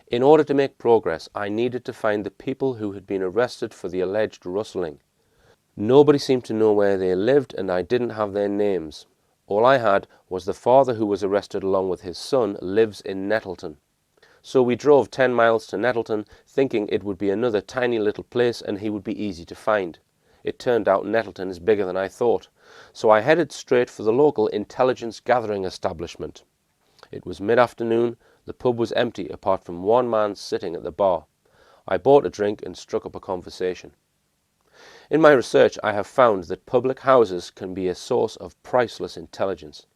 In order to make progress, I needed to find the people who had been arrested for the alleged rustling. Nobody seemed to know where they lived, and I didn't have their names. All I had was the father who was arrested along with his son lives in Nettleton. So we drove 10 miles to Nettleton, thinking it would be another tiny little place and he would be easy to find. It turned out Nettleton is bigger than I thought, so I headed straight for the local intelligence gathering establishment. It was mid-afternoon, the pub was empty apart from one man sitting at the bar. I bought a drink and struck up a conversation. In my research, I have found that public houses can be a source of priceless intelligence.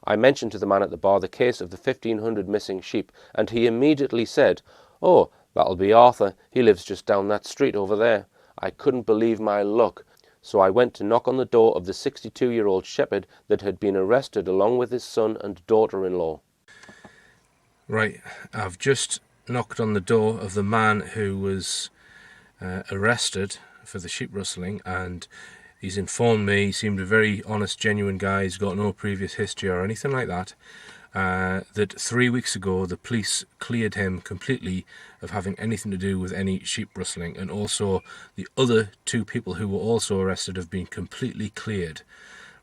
I mentioned to the man at the bar the case of the 1,500 missing sheep, and he immediately said, "Oh, that'll be Arthur, he lives just down that street over there." I couldn't believe my luck, so I went to knock on the door of the 62-year-old shepherd that had been arrested along with his son and daughter-in-law. Right, I've just knocked on the door of the man who was arrested for the sheep rustling, and he's informed me he seemed a very honest, genuine guy. He's got no previous history or anything like that. That 3 weeks ago the police cleared him completely of having anything to do with any sheep rustling, and also the other 2 people who were also arrested have been completely cleared,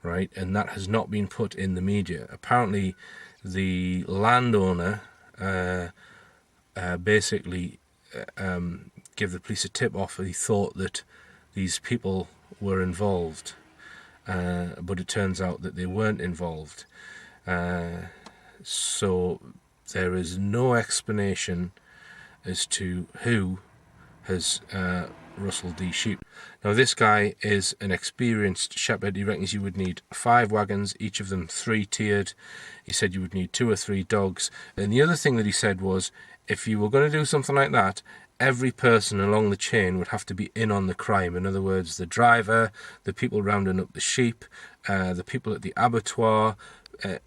right? And that has not been put in the media. Apparently the landowner basically gave the police a tip off. He thought that these people were involved, but it turns out that they weren't involved. So there is no explanation as to who has rustled these sheep. Now this guy is an experienced shepherd. He reckons you would need 5 wagons, each of them 3-tiered. He said you would need 2 or 3 dogs. And the other thing that he said was, if you were going to do something like that, every person along the chain would have to be in on the crime. In other words, the driver, the people rounding up the sheep, the people at the abattoir,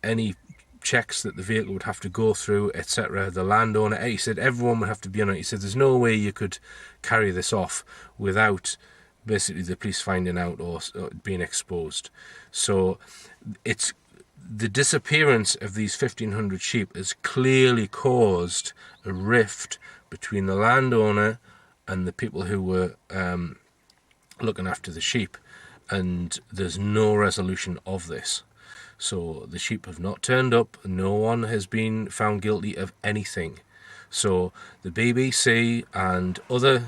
any checks that the vehicle would have to go through, etc. The landowner. He said everyone would have to be on it. He said there's no way you could carry this off without basically the police finding out or being exposed. So it's the disappearance of these 1,500 sheep has clearly caused a rift between the landowner and the people who were looking after the sheep, and there's no resolution of this. So the sheep have not turned up, no one has been found guilty of anything. So the BBC and other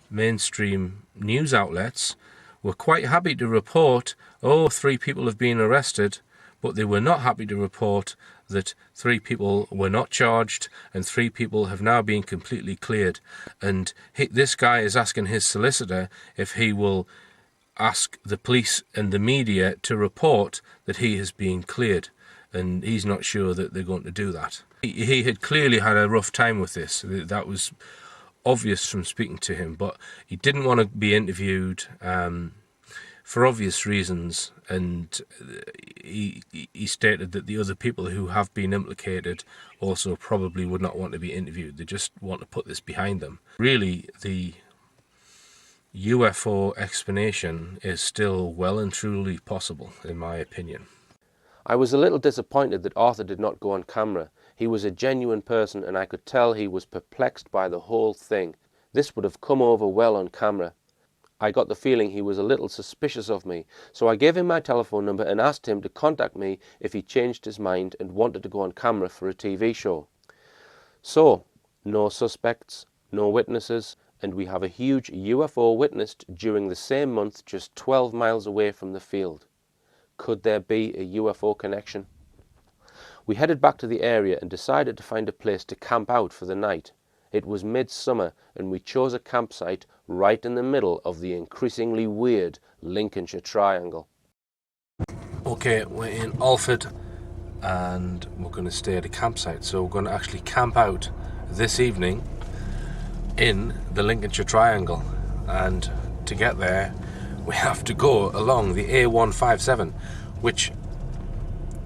mainstream news outlets were quite happy to report, 3 people have been arrested, but they were not happy to report that 3 people were not charged and 3 people have now been completely cleared. And this guy is asking his solicitor if he will ask the police and the media to report that he has been cleared, and he's not sure that they're going to do that. He had clearly had a rough time with this. That was obvious from speaking to him, but he didn't want to be interviewed for obvious reasons, and he stated that the other people who have been implicated also probably would not want to be interviewed. They just want to put this behind them. Really, the UFO explanation is still well and truly possible, in my opinion. I was a little disappointed that Arthur did not go on camera. He was a genuine person, and I could tell he was perplexed by the whole thing. This would have come over well on camera. I got the feeling he was a little suspicious of me, so I gave him my telephone number and asked him to contact me if he changed his mind and wanted to go on camera for a TV show. So, no suspects, no witnesses, and we have a huge UFO witnessed during the same month just 12 miles away from the field. Could there be a UFO connection? We headed back to the area and decided to find a place to camp out for the night. It was midsummer and we chose a campsite right in the middle of the increasingly weird Lincolnshire Triangle. Okay, we're in Alford and we're going to stay at a campsite, so we're going to actually camp out this evening in the Lincolnshire Triangle, and to get there we have to go along the A157, which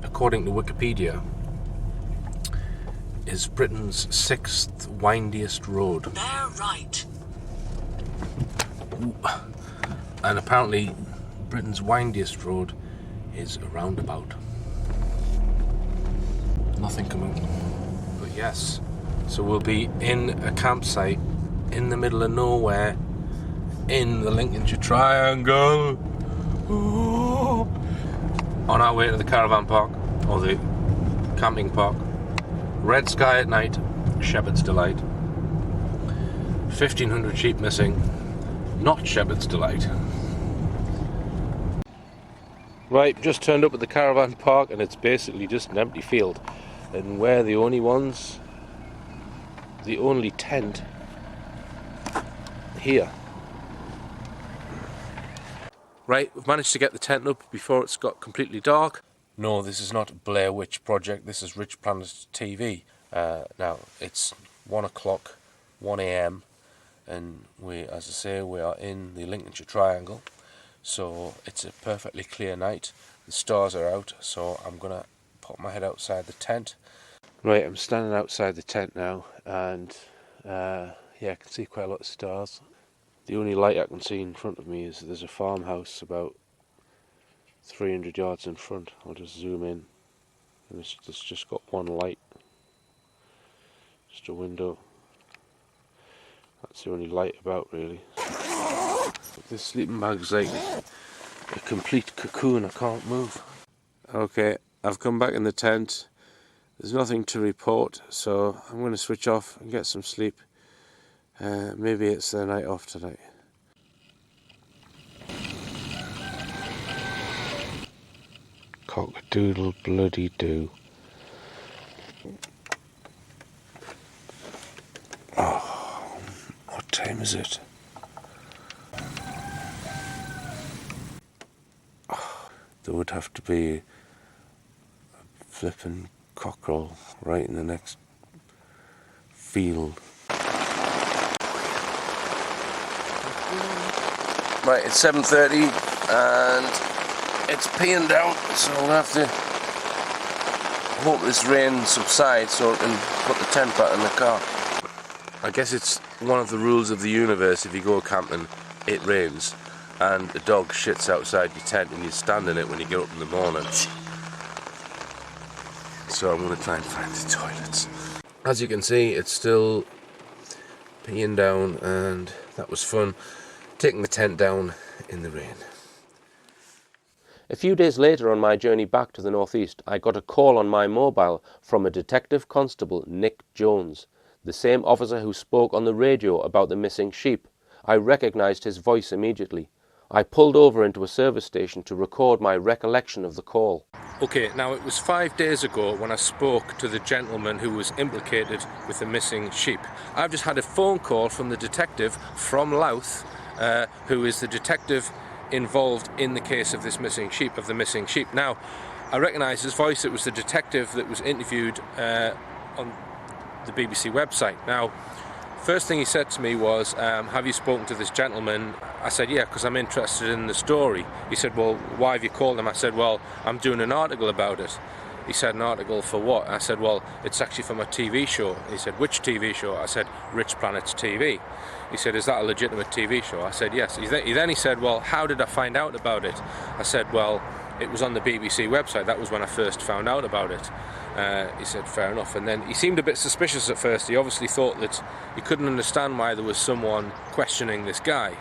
according to Wikipedia is Britain's 6th windiest road. Bear right. And apparently Britain's windiest road is a roundabout. Nothing coming, but yes, So we'll be in a campsite in the middle of nowhere in the Lincolnshire Triangle. Ooh. On our way to the caravan park, or the camping park. Red sky at night, Shepherd's Delight. 1,500 sheep missing, not Shepherd's Delight. Right, just turned up at the caravan park and it's basically just an empty field. And we're the only ones, the only tent here. Right, we've managed to get the tent up before it's got completely dark. No, this is not Blair Witch Project, this is Rich Planet TV. Now, it's 1 o'clock, 1 AM, and we, as I say, we are in the Lincolnshire Triangle. So it's a perfectly clear night. The stars are out, so I'm going to put my head outside the tent. Right, I'm standing outside the tent now, and yeah, I can see quite a lot of stars. The only light I can see in front of me is there's a farmhouse about 300 yards in front. I'll just zoom in, and it's just got one light, just a window. That's the only light about, really. But this sleeping bag's like a complete cocoon, I can't move. Okay, I've come back in the tent. There's nothing to report, so I'm going to switch off and get some sleep. Maybe it's the night off tonight. Cock-a-doodle bloody do. Oh, what time is it? Oh, there would have to be a flippin' cockerel right in the next field. Right, it's 7:30 and it's peeing down, so we'll have to hope this rain subsides so I can put the tent back in the car. I guess it's one of the rules of the universe, if you go camping, it rains, and a dog shits outside your tent and you stand in it when you get up in the morning. So I'm going to try and find the toilets. As you can see, it's still peeing down, and that was fun, taking the tent down in the rain. A few days later on my journey back to the northeast, I got a call on my mobile from a Detective Constable Nick Jones, the same officer who spoke on the radio about the missing sheep. I recognised his voice immediately. I pulled over into a service station to record my recollection of the call. Okay, now it was 5 days ago when I spoke to the gentleman who was implicated with the missing sheep. I've just had a phone call from the detective from Louth, who is the detective involved in the case of this missing sheep, of the missing sheep. Now, I recognise his voice. It was the detective that was interviewed on the BBC website. Now, first thing he said to me was, have you spoken to this gentleman? I said, yeah, because I'm interested in the story. He said, well, why have you called him? I said, well, I'm doing an article about it. He said, an article for what? I said, well, it's actually from a TV show. He said, which TV show? I said, Rich Planet's TV. He said, is that a legitimate TV show? I said, yes. Then he said, well, how did I find out about it? I said, well, it was on the BBC website. That was when I first found out about it. He said, fair enough. And then he seemed a bit suspicious at first. He obviously thought that he couldn't understand why there was someone questioning this guy.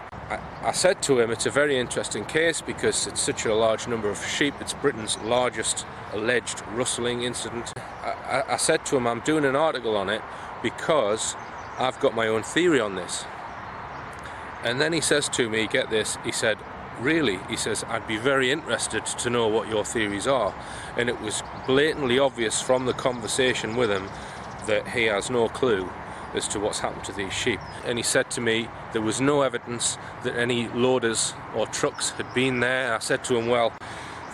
I said to him, it's a very interesting case because it's such a large number of sheep. It's Britain's largest alleged rustling incident. I said to him, I'm doing an article on it because I've got my own theory on this. And then he says to me, get this, he said, really? He says, I'd be very interested to know what your theories are. And it was blatantly obvious from the conversation with him that he has no clue as to what's happened to these sheep. And he said to me there was no evidence that any loaders or trucks had been there. I said to him, well,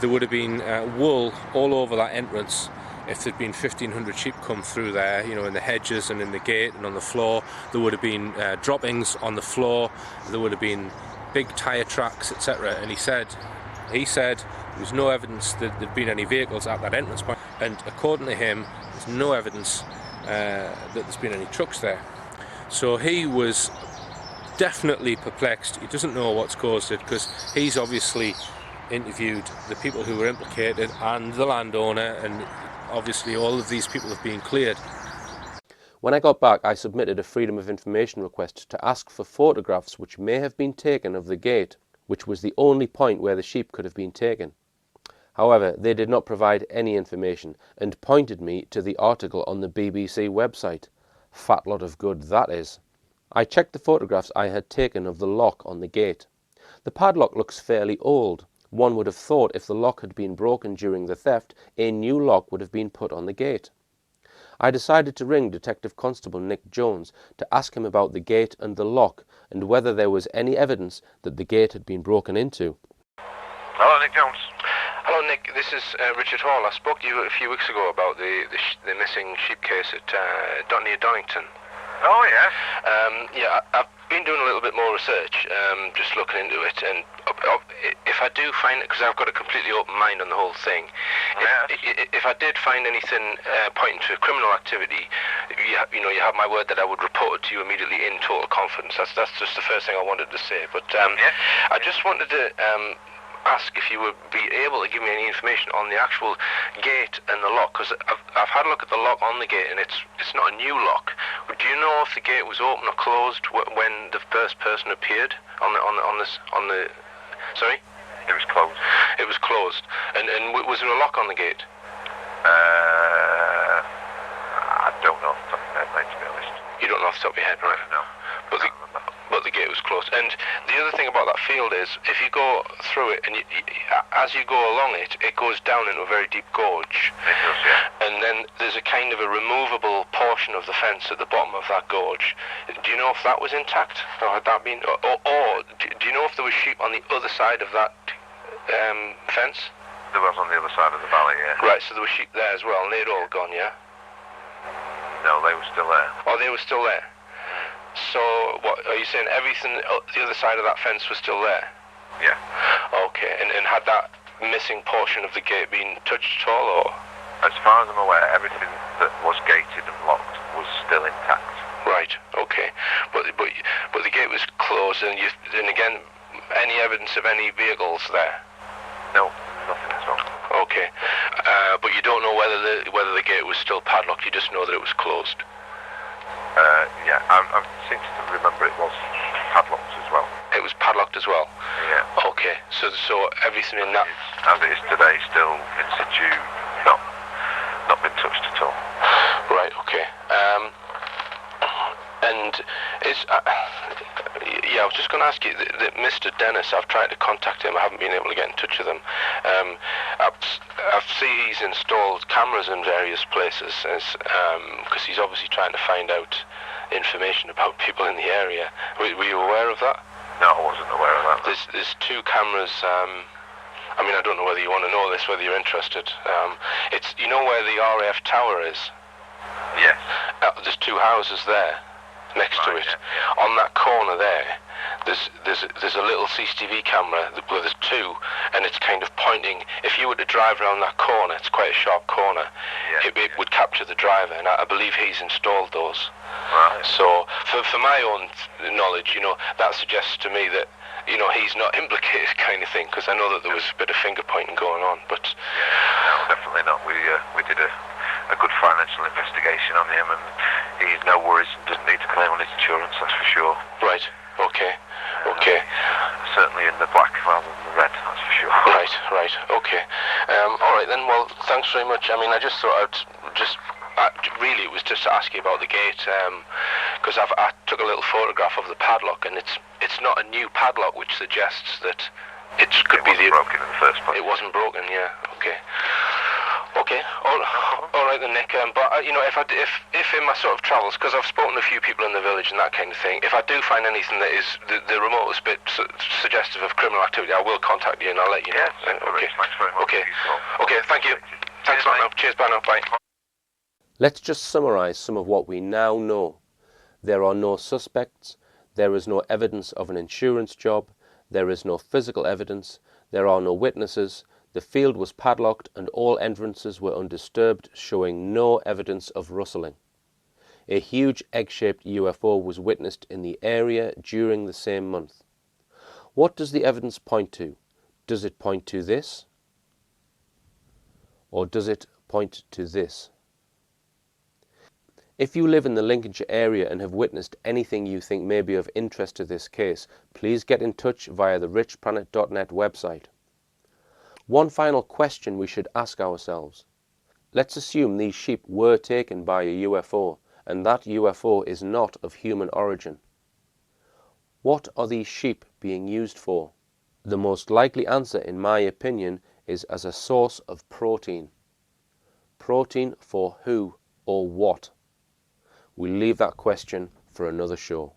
there would have been wool all over that entrance if there'd been 1,500 sheep come through there, you know, in the hedges and in the gate and on the floor. There would have been droppings on the floor. There would have been big tyre tracks, etc. And he said there was no evidence that there'd been any vehicles at that entrance point. And according to him, there's no evidence that there's been any trucks there. So he was definitely perplexed. He doesn't know what's caused it because he's obviously interviewed the people who were implicated and the landowner, and obviously all of these people have been cleared. When I got back, I submitted a Freedom of Information request to ask for photographs which may have been taken of the gate, which was the only point where the sheep could have been taken. However, they did not provide any information and pointed me to the article on the BBC website. Fat lot of good that is. I checked the photographs I had taken of the lock on the gate. The padlock looks fairly old. One would have thought if the lock had been broken during the theft, a new lock would have been put on the gate. I decided to ring Detective Constable Nick Jones to ask him about the gate and the lock and whether there was any evidence that the gate had been broken into. Hello, Nick Jones. Hello, Nick. This is Richard Hall. I spoke to you a few weeks ago about the missing sheep case at near Donington. Oh, yeah? I've been doing a little bit more research, just looking into it, and if I do find it, because I've got a completely open mind on the whole thing, if I did find anything pointing to criminal activity, you have my word that I would report it to you immediately in total confidence. That's just the first thing I wanted to say. But I just wanted to ask if you would be able to give me any information on the actual gate and the lock, because I've had a look at the lock on the gate and it's not a new lock. But do you know if the gate was open or closed when the first person appeared on the sorry? It was closed. It was closed. And was there a lock on the gate? I don't know off the top of my head, mate, to be honest. You don't know off the top of your head, right? No. But the gate was closed. And the other thing about that field is, if you go through it, and as you go along it, it goes down into a very deep gorge. It does, yeah. And then there's a kind of a removable portion of the fence at the bottom of that gorge. Do you know if that was intact? Or had that been... Or do you know if there was sheep on the other side of that fence? There was on the other side of the valley, yeah. Right, so there were sheep there as well, and they'd all gone, yeah? No, they were still there. Oh, they were still there? So, what are you saying? Everything the other side of that fence was still there? Yeah. Okay, and had that missing portion of the gate been touched at all, or? As far as I'm aware, everything that was gated and locked was still intact. Right. Okay. But the gate was closed, and again, any evidence of any vehicles there? No, nothing at all. Okay. But you don't know whether the gate was still padlocked. You just know that it was closed. Yeah, I seem to remember it was padlocked as well. It was padlocked as well? Yeah. Okay, so everything in that... As it is today, still in situ, not been touched at all. Right, okay. And I was just going to ask you, that Mr. Dennis, I've tried to contact him, I haven't been able to get in touch with him. I see he's installed cameras in various places, because he's obviously trying to find out information about people in the area. Were you aware of that? No, I wasn't aware of that. There's two cameras. I don't know whether you want to know this, whether you're interested. It's, you know where the RAF tower is? Yes. There's two houses there, next to it. Yeah. On that corner there, there's a little CCTV camera. Well, there's two, and it's kind of pointing. If you were to drive around that corner, it's quite a sharp corner. Yeah, it would capture the driver, and I believe he's installed those. Right. So, for my own knowledge, that suggests to me that he's not implicated, kind of thing, because I know that there was a bit of finger pointing going on, but... No, definitely not. We did a good financial investigation on him, and he's no worries and doesn't need to claim on his insurance, that's for sure. Right, okay. Certainly in the black rather than the red, that's for sure. Right, okay. Alright then, well, thanks very much. I just thought really it was just to ask you about the gate, because I took a little photograph of the padlock, and it's not a new padlock, which suggests that it could be broken in the first place. It wasn't broken, yeah. Okay. All right then, Nick. But if in my sort of travels, because I've spoken to a few people in the village and that kind of thing, if I do find anything that is the remotest bit suggestive of criminal activity, I will contact you and I'll let you know. Okay. Thanks very much. Okay. Thank you. Thanks a lot. Now. Cheers. Bye now. Bye. Let's just summarise some of what we now know. There are no suspects, there is no evidence of an insurance job, there is no physical evidence, there are no witnesses, the field was padlocked and all entrances were undisturbed, showing no evidence of rustling. A huge egg-shaped UFO was witnessed in the area during the same month. What does the evidence point to? Does it point to this? Or does it point to this? If you live in the Lincolnshire area and have witnessed anything you think may be of interest to this case, please get in touch via the richplanet.net website. One final question we should ask ourselves. Let's assume these sheep were taken by a UFO, and that UFO is not of human origin. What are these sheep being used for? The most likely answer, in my opinion, is as a source of protein. Protein for who or what? We'll leave that question for another show.